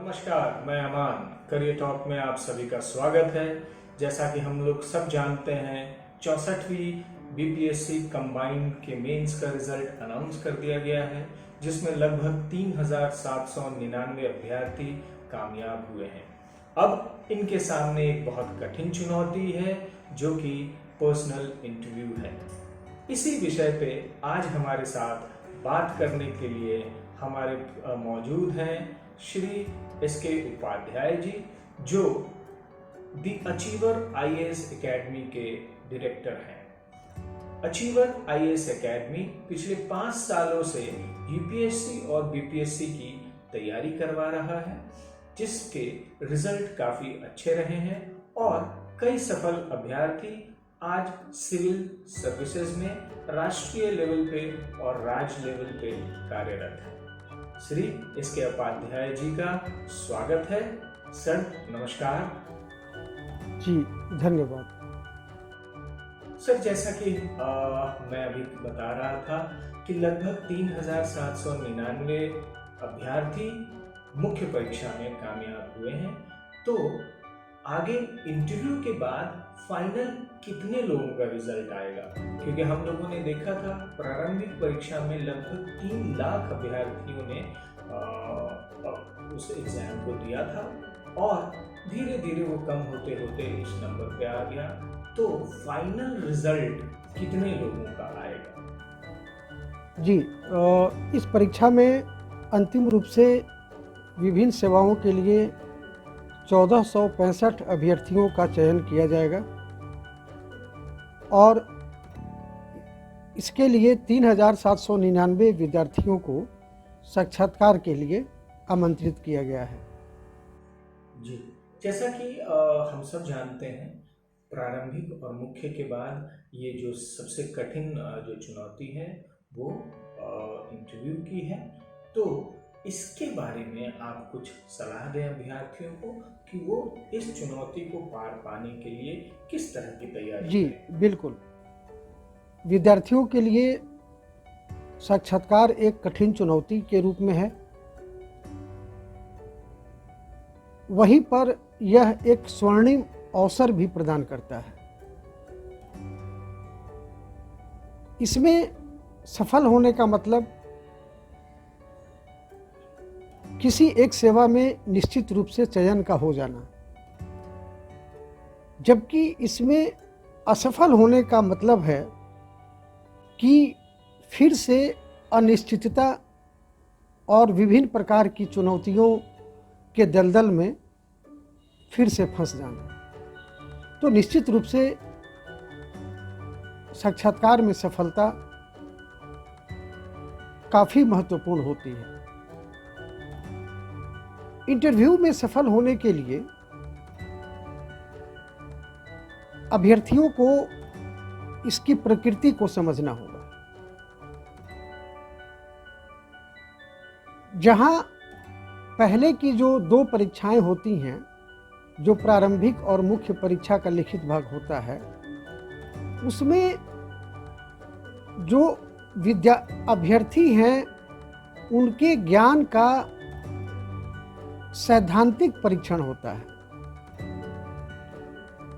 नमस्कार, मैं अमान। Career talk में आप सभी का स्वागत है। जैसा कि हम लोग सब जानते हैं, 64वीं बीपीएससी कंबाइंड के मेंस का रिजल्ट अनाउंस कर दिया गया है, जिसमें लगभग 3799 अभ्यर्थी कामयाब हुए हैं। अब इनके सामने एक बहुत कठिन चुनौती है, जो कि पर्सनल इंटरव्यू है। इसी विषय पे आज हमारे साथ बात करने के लिए हमारे मौजूद हैं श्री एस.के. उपाध्याय जी, जो दी अचीवर आईएएस एकेडमी के डायरेक्टर हैं। अचीवर आईएएस एकेडमी पिछले 5 सालों से यूपीएससी और बीपीएससी की तैयारी करवा रहा है, जिसके रिजल्ट काफी अच्छे रहे हैं और कई सफल अभ्यर्थी आज सिविल सर्विसेज में राष्ट्रीय लेवल पे और राज्य लेवल पे कार्यरत है। श्री एस.के. उपाध्याय जी का स्वागत है। सर नमस्कार। जी धन्यवाद। सर, जैसा कि मैं अभी बता रहा था कि लगभग 3799 अभ्यर्थी मुख्य परीक्षा में कामयाब हुए हैं, तो आगे इंटरव्यू के बाद फाइनल कितने लोगों का रिजल्ट आएगा? क्योंकि हम लोगों ने देखा था प्रारंभिक परीक्षा में लगभग 3 लाख अभ्यर्थियों ने उस एग्जाम को दिया था और धीरे धीरे वो कम होते होते इस नंबर पे आ गया। तो फाइनल रिजल्ट कितने लोगों का आएगा? जी, इस परीक्षा में अंतिम रूप से विभिन्न सेवाओं के लिए 1465 अभ्यर्थियों का चयन किया जाएगा और इसके लिए 3799 विद्यार्थियों को साक्षात्कार के लिए आमंत्रित किया गया है। जी, जैसा कि हम सब जानते हैं, प्रारंभिक और मुख्य के बाद ये जो सबसे कठिन जो चुनौती है वो इंटरव्यू की है। तो इसके बारे में आप कुछ सलाह दें अभ्यर्थियों को कि वो इस चुनौती को पार पाने के लिए किस तरह की तैयारी जी करें? बिल्कुल। विद्यार्थियों के लिए साक्षात्कार एक कठिन चुनौती के रूप में है, वहीं पर यह एक स्वर्णिम अवसर भी प्रदान करता है। इसमें सफल होने का मतलब किसी एक सेवा में निश्चित रूप से चयन का हो जाना, जबकि इसमें असफल होने का मतलब है कि फिर से अनिश्चितता और विभिन्न प्रकार की चुनौतियों के दलदल में फिर से फंस जाना। तो निश्चित रूप से साक्षात्कार में सफलता काफ़ी महत्वपूर्ण होती है। इंटरव्यू में सफल होने के लिए अभ्यर्थियों को इसकी प्रकृति को समझना होगा। जहां पहले की जो 2 परीक्षाएं होती हैं, जो प्रारंभिक और मुख्य परीक्षा का लिखित भाग होता है, उसमें जो अभ्यर्थी हैं उनके ज्ञान का सैद्धांतिक परीक्षण होता है,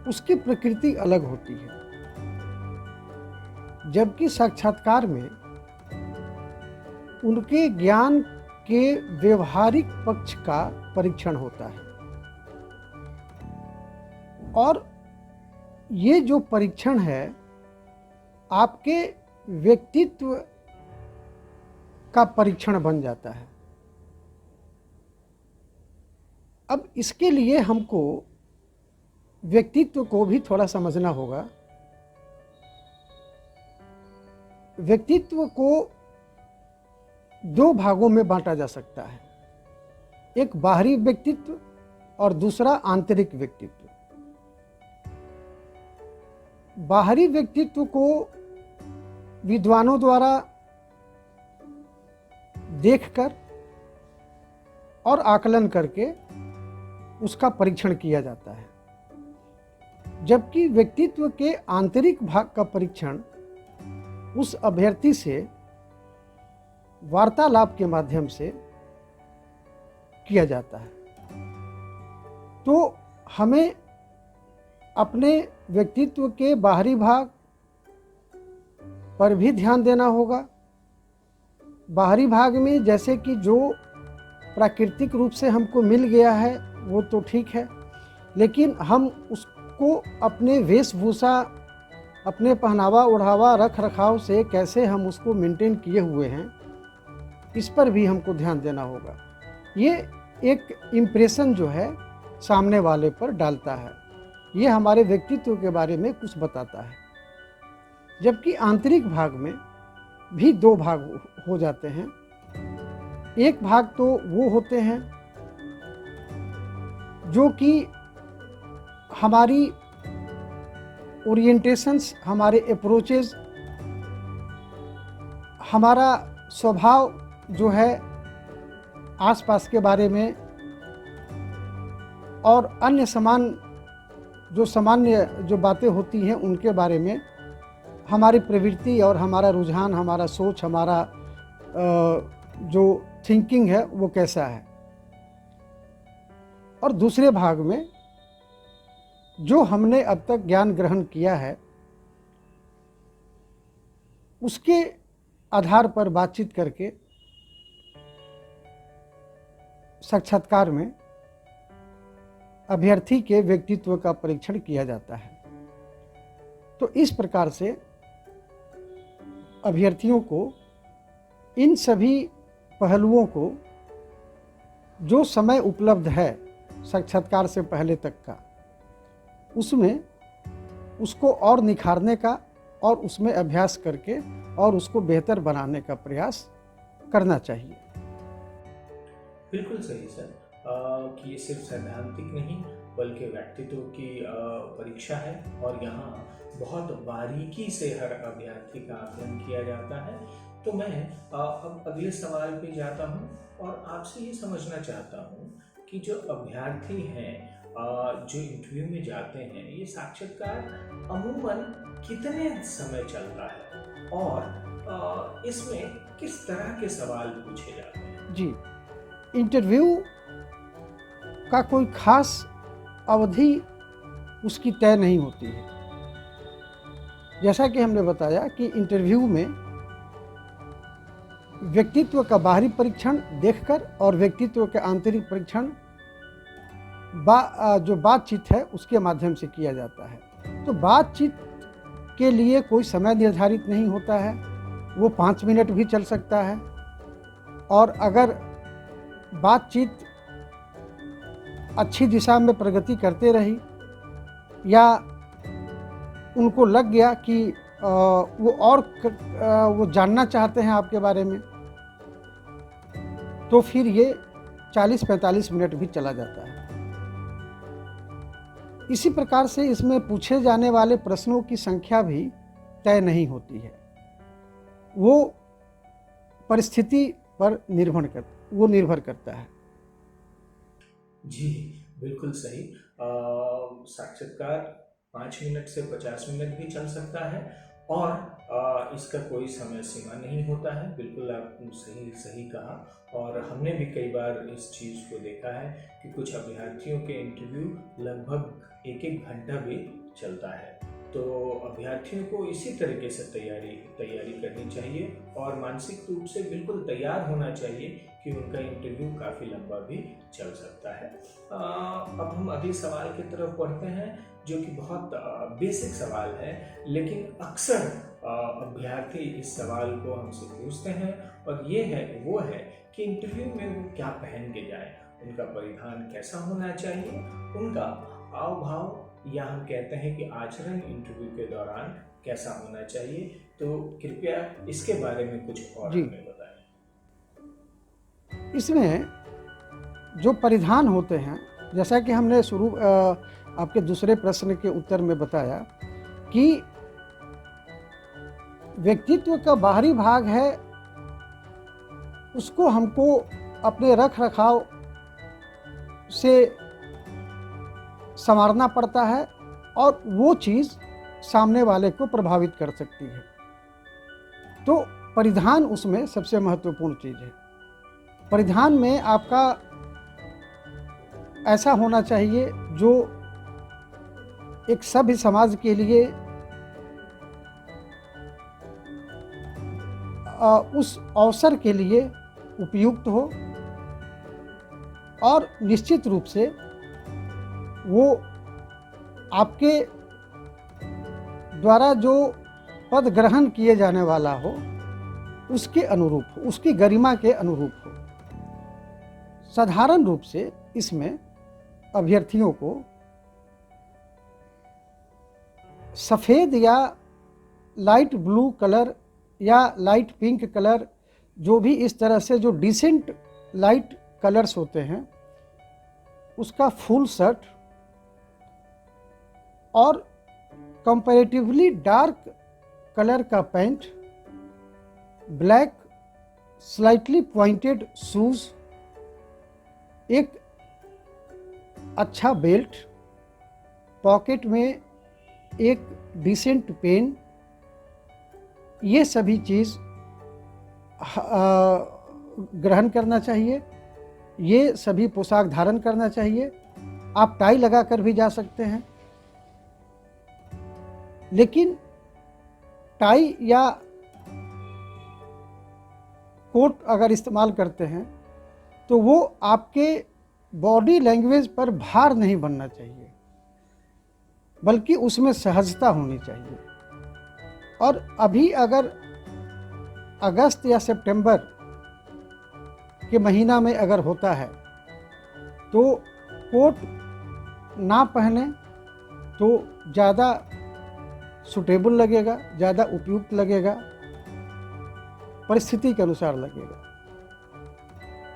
उसकी प्रकृति अलग होती है। जबकि साक्षात्कार में उनके ज्ञान के व्यवहारिक पक्ष का परीक्षण होता है और ये जो परीक्षण है आपके व्यक्तित्व का परीक्षण बन जाता है। अब इसके लिए हमको व्यक्तित्व को भी थोड़ा समझना होगा। व्यक्तित्व को 2 भागों में बांटा जा सकता है, एक बाहरी व्यक्तित्व और दूसरा आंतरिक व्यक्तित्व। बाहरी व्यक्तित्व को विद्वानों द्वारा देखकर और आकलन करके उसका परीक्षण किया जाता है, जबकि व्यक्तित्व के आंतरिक भाग का परीक्षण उस अभ्यर्थी से वार्तालाप के माध्यम से किया जाता है। तो हमें अपने व्यक्तित्व के बाहरी भाग पर भी ध्यान देना होगा। बाहरी भाग में जैसे कि जो प्राकृतिक रूप से हमको मिल गया है वो तो ठीक है, लेकिन हम उसको अपने वेशभूषा, अपने पहनावा ओढ़ावा रख रखाव से कैसे हम उसको मेंटेन किए हुए हैं, इस पर भी हमको ध्यान देना होगा। ये एक इम्प्रेशन जो है सामने वाले पर डालता है, ये हमारे व्यक्तित्व के बारे में कुछ बताता है। जबकि आंतरिक भाग में भी दो भाग हो जाते हैं। एक भाग तो वो होते हैं जो कि हमारी ओरिएंटेशंस, हमारे अप्रोचेस, हमारा स्वभाव जो है आसपास के बारे में और अन्य सामान्य जो बातें होती हैं उनके बारे में, हमारी प्रवृत्ति और हमारा रुझान, हमारा सोच, हमारा जो थिंकिंग है वो कैसा है। और दूसरे भाग में जो हमने अब तक ज्ञान ग्रहण किया है उसके आधार पर बातचीत करके साक्षात्कार में अभ्यर्थी के व्यक्तित्व का परीक्षण किया जाता है। तो इस प्रकार से अभ्यर्थियों को इन सभी पहलुओं को जो समय उपलब्ध है साक्षात्कार से पहले तक का, उसमें उसको और निखारने का और उसमें अभ्यास करके और उसको बेहतर बनाने का प्रयास करना चाहिए। बिल्कुल सही सर, कि ये सिर्फ सैद्धांतिक नहीं बल्कि व्यक्तित्व की परीक्षा है और यहाँ बहुत बारीकी से हर अभ्यर्थी का आकलन किया जाता है। तो मैं अब अगले सवाल पे जाता हूँ और आपसे ये समझना चाहता हूँ कि जो अभ्यर्थी हैं जो इंटरव्यू में जाते हैं, ये साक्षात्कार अमूमन कितने समय चलता है और इसमें किस तरह के सवाल पूछे जाते हैं? जी, इंटरव्यू का कोई खास अवधि उसकी तय नहीं होती है। जैसा कि हमने बताया कि इंटरव्यू में व्यक्तित्व का बाहरी परीक्षण देखकर और व्यक्तित्व के आंतरिक परीक्षण जो बातचीत है उसके माध्यम से किया जाता है। तो बातचीत के लिए कोई समय निर्धारित नहीं होता है, वो 5 मिनट भी चल सकता है। और अगर बातचीत अच्छी दिशा में प्रगति करते रही या उनको लग गया कि वो जानना चाहते हैं आपके बारे में, तो फिर ये 40-45 मिनट भी चला जाता है। इसी प्रकार से इसमें पूछे जाने वाले प्रश्नों की संख्या भी तय नहीं होती है, वो परिस्थिति पर निर्भर करता है। जी बिल्कुल सही। साक्षात्कार 5 मिनट से 50 मिनट भी चल सकता है और इसका कोई समय सीमा नहीं होता है। बिल्कुल आप सही कहा। और हमने भी कई बार इस चीज़ को देखा है कि कुछ अभ्यर्थियों के इंटरव्यू लगभग 1-1 घंटा भी चलता है। तो अभ्यर्थियों को इसी तरीके से तैयारी करनी चाहिए और मानसिक रूप से बिल्कुल तैयार होना चाहिए कि उनका इंटरव्यू काफ़ी लंबा भी चल सकता है। अब हम अगले सवाल की तरफ बढ़ते हैं जो कि बहुत बेसिक सवाल है, लेकिन अक्सर अभ्यर्थी इस सवाल को हमसे पूछते हैं और वो है कि इंटरव्यू में वो क्या पहन के जाए, उनका परिधान कैसा होना चाहिए, उनका हाव भाव या हम कहते हैं कि आचरण इंटरव्यू के दौरान कैसा होना चाहिए। तो कृपया इसके बारे में कुछ और हमें बताएं। इसमें जो परिधान होते हैं, जैसा कि हमने आपके दूसरे प्रश्न के उत्तर में बताया कि व्यक्तित्व का बाहरी भाग है, उसको हमको अपने रख रखाव से संवारना पड़ता है और वो चीज़ सामने वाले को प्रभावित कर सकती है। तो परिधान उसमें सबसे महत्वपूर्ण चीज़ है। परिधान में आपका ऐसा होना चाहिए जो एक सभ्य समाज के लिए उस अवसर के लिए उपयुक्त हो और निश्चित रूप से वो आपके द्वारा जो पद ग्रहण किए जाने वाला हो उसके अनुरूप हो, उसकी गरिमा के अनुरूप हो। साधारण रूप से इसमें अभ्यर्थियों को सफ़ेद या लाइट ब्लू कलर या लाइट पिंक कलर, जो भी इस तरह से जो डिसेंट लाइट कलर्स होते हैं, उसका फुल शर्ट और कंपैरेटिवली डार्क कलर का pant, black slightly pointed shoes, एक अच्छा बेल्ट, पॉकेट में एक डिसेंट पेन, ये सभी चीज़ ग्रहण करना चाहिए। ये सभी पोशाक धारण करना चाहिए। आप टाई लगा कर भी जा सकते हैं, लेकिन टाई या कोट अगर इस्तेमाल करते हैं तो वो आपके बॉडी लैंग्वेज पर भार नहीं बनना चाहिए, बल्कि उसमें सहजता होनी चाहिए। और अभी अगर अगस्त या सितंबर के महीना में अगर होता है तो कोट ना पहने तो ज़्यादा सूटेबल लगेगा, ज़्यादा उपयुक्त लगेगा, परिस्थिति के अनुसार लगेगा।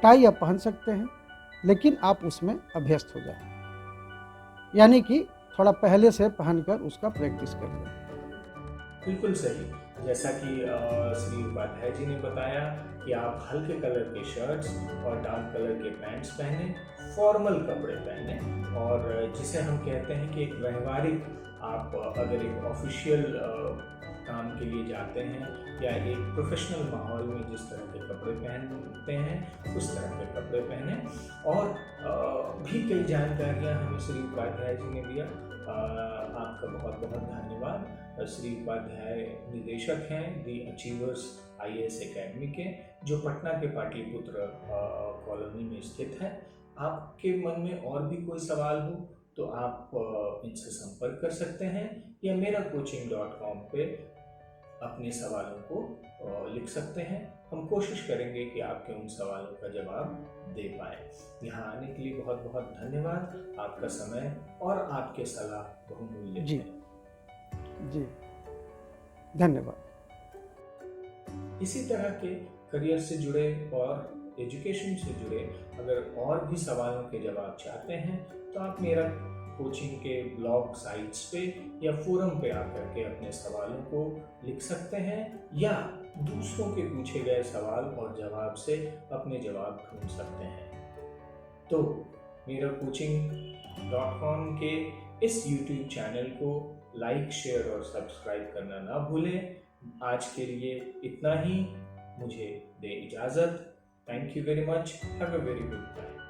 टाई आप पहन सकते हैं, लेकिन आप उसमें अभ्यस्त हो जाए, यानी कि थोड़ा पहले से पहनकर उसका प्रैक्टिस कर लें। बिल्कुल सही। जैसा कि श्री उपाध्याय जी ने बताया कि आप हल्के कलर के शर्ट्स और डार्क कलर के पैंट्स पहने, फॉर्मल कपड़े पहने, और जिसे हम कहते हैं कि एक व्यवहारिक, आप अगर एक ऑफिशियल काम के लिए जाते हैं या एक प्रोफेशनल माहौल में जिस तरह के कपड़े पहनते हैं उस तरह के कपड़े पहने। और भी कई जानकारियाँ हमें श्री उपाध्याय जी ने दिया। आपका बहुत बहुत धन्यवाद। श्री उपाध्याय निदेशक हैं दी अचीवर्स IAS एकेडमी के, जो पटना के पाटलिपुत्र कॉलोनी में स्थित है। आपके मन में और भी कोई सवाल हो तो आप इनसे संपर्क कर सकते हैं या meracoaching.com पे अपने सवालों को लिख सकते हैं। हम कोशिश करेंगे कि आपके उन सवालों का जवाब दे पाएँ। यहाँ आने के लिए बहुत बहुत धन्यवाद। आपका समय और आपके सलाह बहुमूल्य जी है। जी, धन्यवाद। इसी तरह के करियर से जुड़े और एजुकेशन से जुड़े अगर और भी सवालों के जवाब चाहते हैं तो आप मेरा कोचिंग के ब्लॉग साइट्स पे या फोरम पे आकर के अपने सवालों को लिख सकते हैं या दूसरों के पूछे गए सवाल और जवाब से अपने जवाब ढूंढ सकते हैं। तो meracoaching.com के इस YouTube चैनल को लाइक, शेयर और सब्सक्राइब करना ना भूलें। आज के लिए इतना ही, मुझे दे इजाज़त। Thank you very much. Have a very good time.